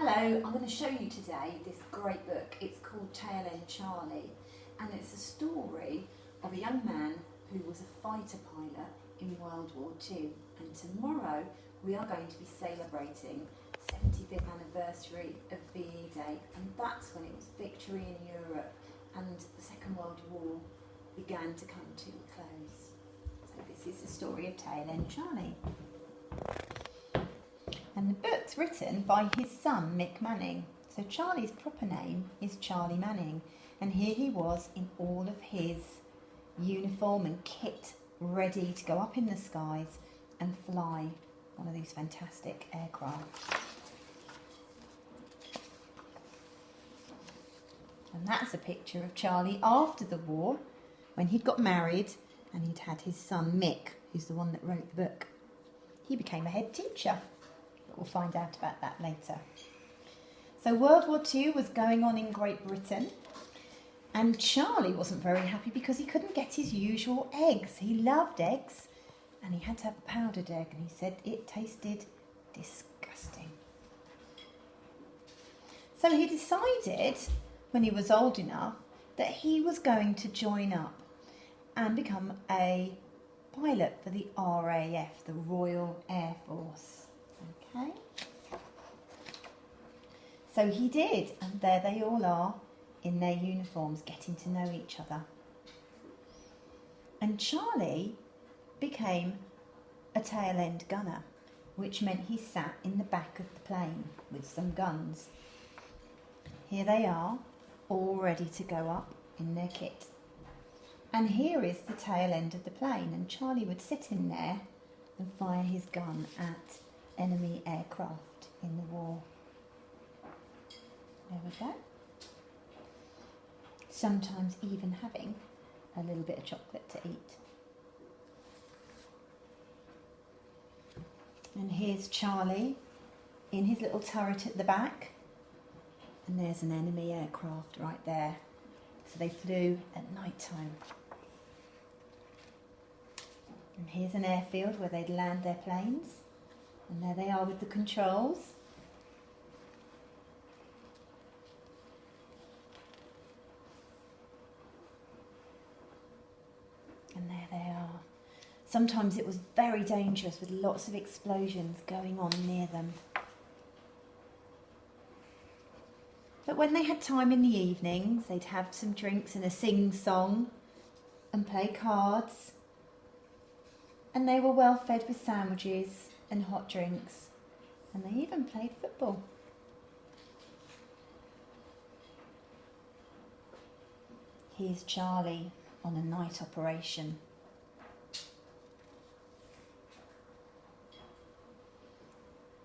Hello, I'm going to show you today this great book. It's called Tail End Charlie, and it's a story of a young man who was a fighter pilot in World War II. And tomorrow we are going to be celebrating 75th anniversary of VE Day, and that's when it was victory in Europe and the Second World War began to come to a close. So this is the story of Tail End Charlie. And the book's written by his son, Mick Manning. So Charlie's proper name is Charlie Manning. And here he was in all of his uniform and kit, ready to go up in the skies and fly one of these fantastic aircraft. And that's a picture of Charlie after the war, when he'd got married and he'd had his son Mick, who's the one that wrote the book. He became a head teacher. We'll find out about that later. So World War II was going on in Great Britain, and Charlie wasn't very happy because he couldn't get his usual eggs. He loved eggs, and he had to have a powdered egg, and he said it tasted disgusting. So he decided, when he was old enough, that he was going to join up and become a pilot for the RAF, the Royal Air Force. Okay, so he did, and there they all are in their uniforms getting to know each other. And Charlie became a tail end gunner, which meant he sat in the back of the plane with some guns. Here they are, all ready to go up in their kit. And here is the tail end of the plane, and Charlie would sit in there and fire his gun at enemy aircraft in the war. There we go. Sometimes even having a little bit of chocolate to eat. And here's Charlie in his little turret at the back, and there's an enemy aircraft right there. So they flew at night time. And here's an airfield where they'd land their planes. And there they are with the controls. And there they are. Sometimes it was very dangerous with lots of explosions going on near them. But when they had time in the evenings, they'd have some drinks and a sing-song and play cards. And they were well fed with sandwiches and hot drinks, and they even played football. Here's Charlie on a night operation.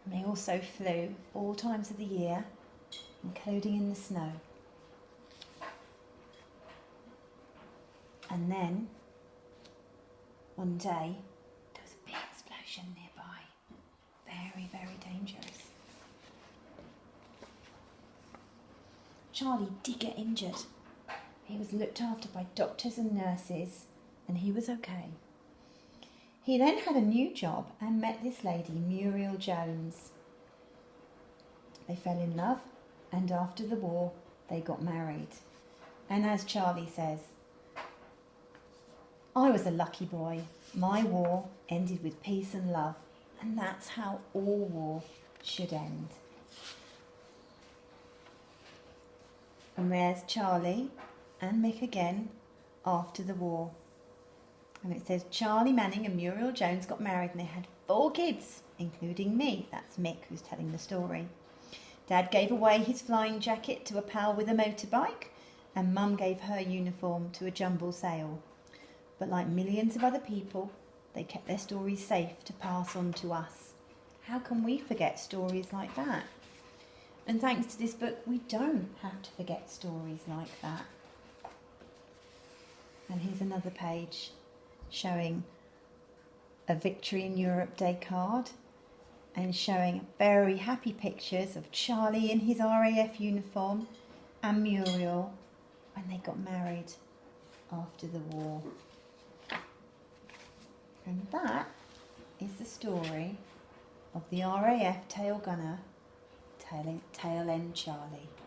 And they also flew all times of the year, including in the snow. And then, one day, there was a big explosion nearby. Very, very dangerous. Charlie did get injured. He was looked after by doctors and nurses, and he was okay. He then had a new job and met this lady, Muriel Jones. They fell in love, and after the war, they got married. And as Charlie says, I was a lucky boy. My war ended with peace and love. And that's how all war should end. And there's Charlie and Mick again after the war. And it says Charlie Manning and Muriel Jones got married and they had 4 kids, including me. That's Mick who's telling the story. Dad gave away his flying jacket to a pal with a motorbike, and Mum gave her uniform to a jumble sale. But like millions of other people, they kept their stories safe to pass on to us. How can we forget stories like that? And thanks to this book, we don't have to forget stories like that. And here's another page showing a Victory in Europe Day card and showing very happy pictures of Charlie in his RAF uniform and Muriel when they got married after the war. And that is the story of the RAF tail gunner tail end Charlie.